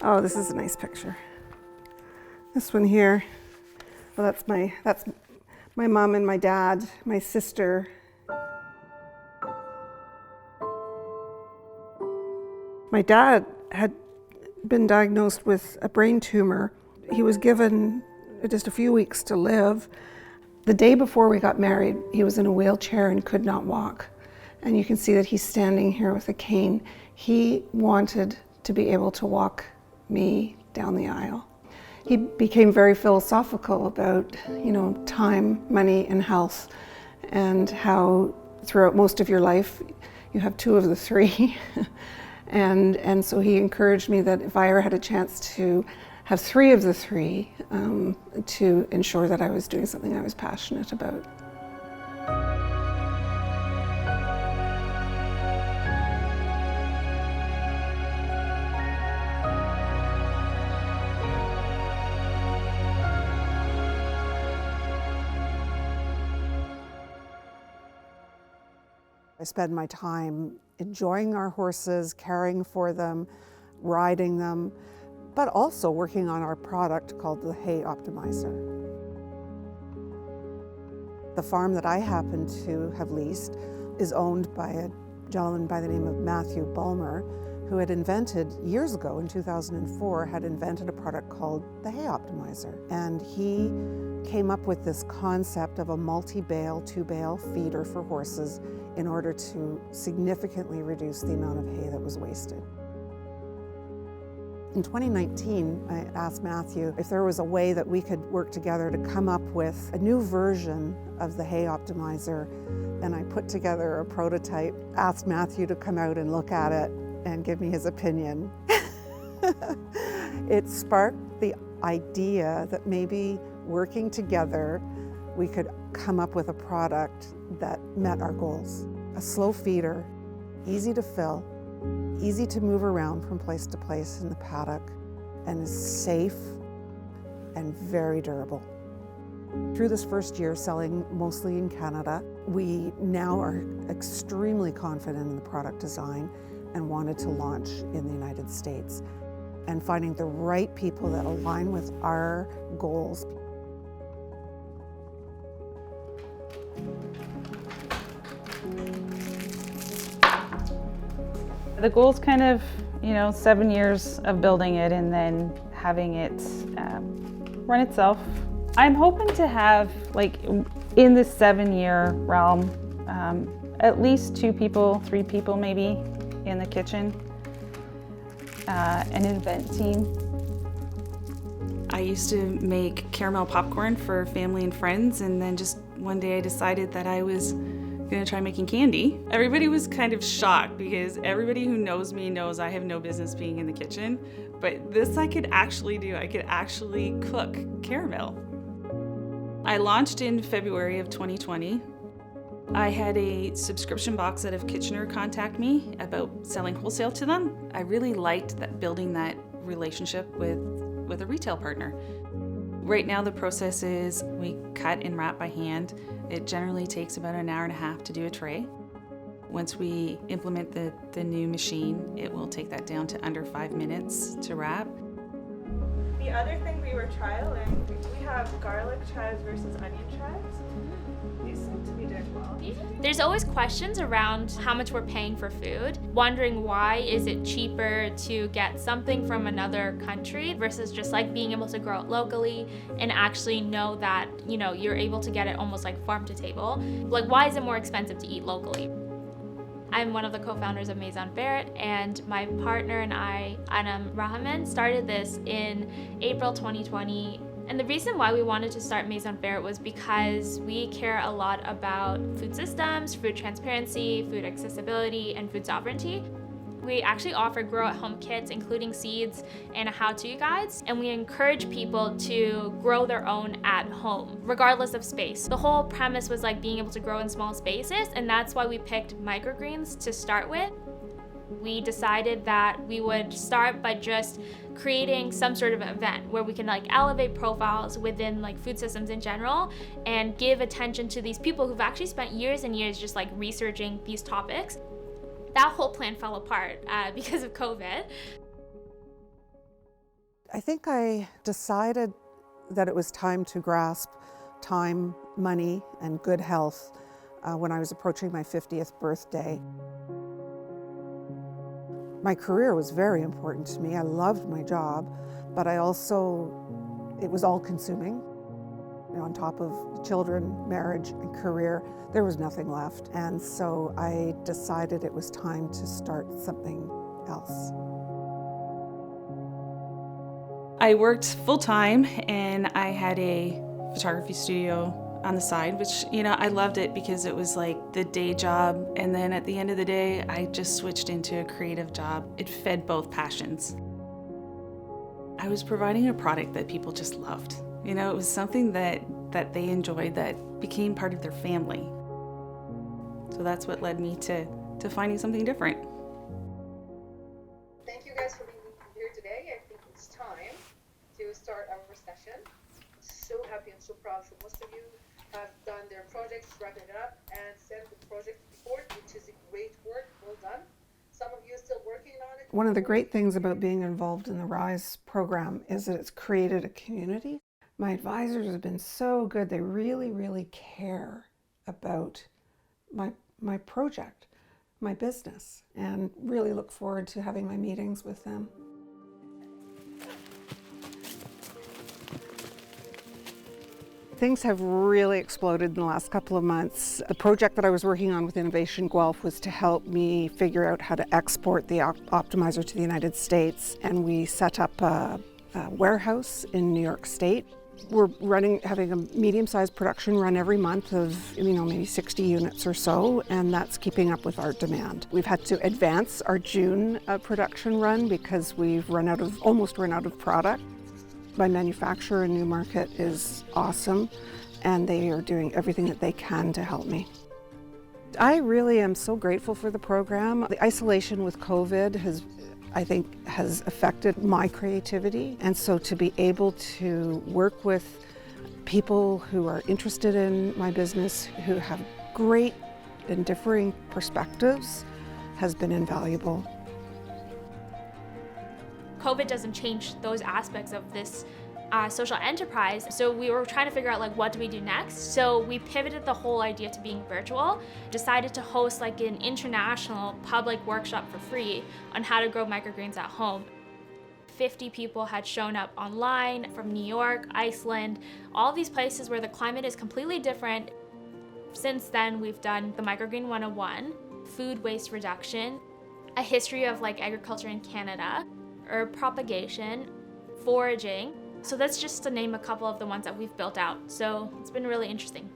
Oh, this is a nice picture. This one here, well, that's my mom and my dad, my sister. My dad had been diagnosed with a brain tumor. He was given just a few weeks to live. The day before we got married, he was in a wheelchair and could not walk. And you can see that he's standing here with a cane. He wanted to be able to walk me down the aisle. He became very philosophical about, time, money, and health, and how throughout most of your life, you have two of the three. And so he encouraged me that if I ever had a chance to have three of the three, to ensure that I was doing something I was passionate about. I spend my time enjoying our horses, caring for them, riding them, but also working on our product called the Hay Optimizer. The farm that I happen to have leased is owned by a gentleman by the name of Matthew Bulmer, who had invented, years ago in 2004, had invented a product called the Hay Optimizer. And he came up with this concept of a multi-bale, two-bale feeder for horses in order to significantly reduce the amount of hay that was wasted. In 2019, I asked Matthew if there was a way that we could work together to come up with a new version of the Hay Optimizer, and I put together a prototype, asked Matthew to come out and look at it and give me his opinion. It sparked the idea that maybe working together, we could come up with a product that met our goals. A slow feeder, easy to fill, easy to move around from place to place in the paddock, and is safe and very durable. Through this first year selling mostly in Canada, we now are extremely confident in the product design and wanted to launch in the United States. And finding the right people that align with our goals. The goal's kind of, 7 years of building it and then having it run itself. I'm hoping to have, in this 7-year realm, at least 2 people, 3 people maybe in the kitchen, an event team. I used to make caramel popcorn for family and friends, and then just one day I decided that I was gonna try making candy. Everybody was kind of shocked because everybody who knows me knows I have no business being in the kitchen, but this I could actually do. I could actually cook caramel. I launched in February of 2020. I had a subscription box out of Kitchener contact me about selling wholesale to them. I really liked building that relationship with a retail partner. Right now the process is we cut and wrap by hand. It generally takes about an hour and a half to do a tray. Once we implement the new machine, it will take that down to under 5 minutes to wrap. The other thing we were trialing, we have garlic chives versus onion chives. These seem to be doing well. There's always questions around how much we're paying for food, wondering why is it cheaper to get something from another country versus just being able to grow it locally and actually know that, you're able to get it almost like farm to table. Why is it more expensive to eat locally? I'm one of the co-founders of Maison Verte, and my partner and I, Anam Rahman, started this in April 2020. And the reason why we wanted to start Maison Verte was because we care a lot about food systems, food transparency, food accessibility, and food sovereignty. We actually offer grow-at-home kits, including seeds and how-to guides, and we encourage people to grow their own at home, regardless of space. The whole premise was being able to grow in small spaces, and that's why we picked microgreens to start with. We decided that we would start by just creating some sort of event where we can elevate profiles within food systems in general and give attention to these people who've actually spent years and years just researching these topics. That whole plan fell apart because of COVID. I think I decided that it was time to grasp time, money, and good health when I was approaching my 50th birthday. My career was very important to me. I loved my job, but it was all-consuming. On top of children, marriage, and career, there was nothing left. And so I decided it was time to start something else. I worked full-time and I had a photography studio on the side, which, I loved it because it was like the day job. And then at the end of the day, I just switched into a creative job. It fed both passions. I was providing a product that people just loved. It was something that they enjoyed, that became part of their family. So that's what led me to finding something different. Thank you guys for being here today. I think it's time to start our session. So happy and so proud. So most of you have done their projects, wrapping it up, and sent the project report, which is a great work. Well done. Some of you are still working on it. One of the great things about being involved in the Rhyze program is that it's created a community. My advisors have been so good. They really, really care about my project, my business, and really look forward to having my meetings with them. Things have really exploded in the last couple of months. The project that I was working on with Innovation Guelph was to help me figure out how to export the optimizer to the United States, and we set up a warehouse in New York State. We're having a medium-sized production run every month of, maybe 60 units or so, and that's keeping up with our demand. We've had to advance our June production run because we've almost run out of product. My manufacturer in Newmarket is awesome, and they are doing everything that they can to help me. I really am so grateful for the program. The isolation with COVID I think has affected my creativity, and so to be able to work with people who are interested in my business, who have great and differing perspectives, has been invaluable. COVID doesn't change those aspects of this social enterprise. So we were trying to figure out what do we do next? So we pivoted the whole idea to being virtual, decided to host an international public workshop for free on how to grow microgreens at home. 50 people had shown up online from New York, Iceland, all these places where the climate is completely different. Since then, we've done the Microgreen 101, food waste reduction, a history of agriculture in Canada, herb propagation, foraging. So that's just to name a couple of the ones that we've built out. So it's been really interesting.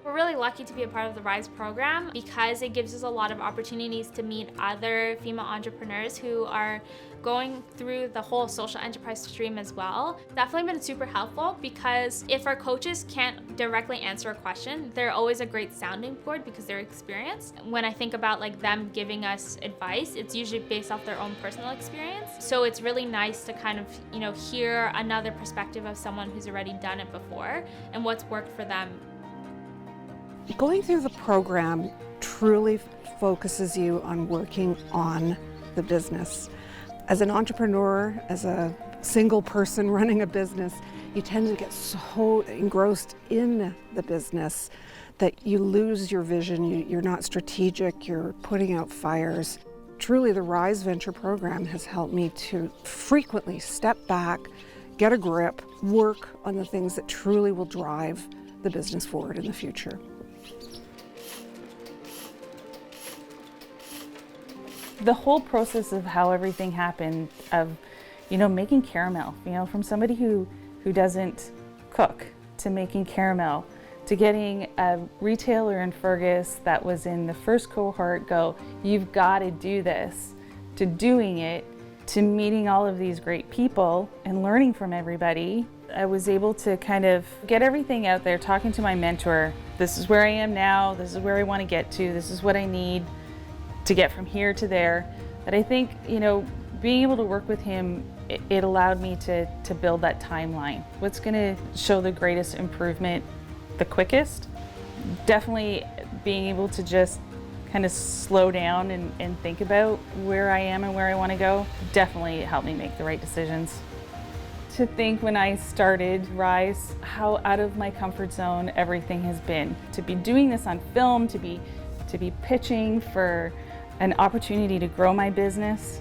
We're really lucky to be a part of the Rhyze program because it gives us a lot of opportunities to meet other female entrepreneurs who are going through the whole social enterprise stream as well. Definitely been super helpful because if our coaches can't directly answer a question, they're always a great sounding board because they're experienced. When I think about them giving us advice, it's usually based off their own personal experience. So it's really nice to kind of, hear another perspective of someone who's already done it before and what's worked for them. Going through the program truly focuses you on working on the business. As an entrepreneur, as a single person running a business, you tend to get so engrossed in the business that you lose your vision. You're not strategic, you're putting out fires. Truly, the Rhyze Venture program has helped me to frequently step back, get a grip, work on the things that truly will drive the business forward in the future. The whole process of how everything happened, of making caramel, from somebody who doesn't cook, to making caramel, to getting a retailer in Fergus that was in the first cohort go, you've got to do this, to doing it, to meeting all of these great people and learning from everybody. I was able to kind of get everything out there, talking to my mentor. This is where I am now, this is where I want to get to, this is what I need to get from here to there. But I think, being able to work with him, it allowed me to build that timeline. What's gonna show the greatest improvement the quickest? Definitely being able to just kind of slow down and think about where I am and where I want to go, definitely helped me make the right decisions. To think when I started Rhyze, how out of my comfort zone everything has been. To be doing this on film, to be pitching for an opportunity to grow my business,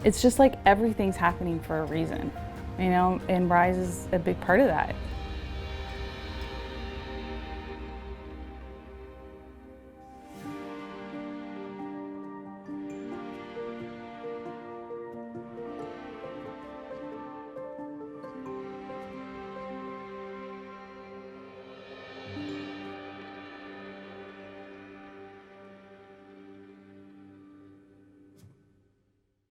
it's just like everything's happening for a reason, you know, and Rhyze is a big part of that.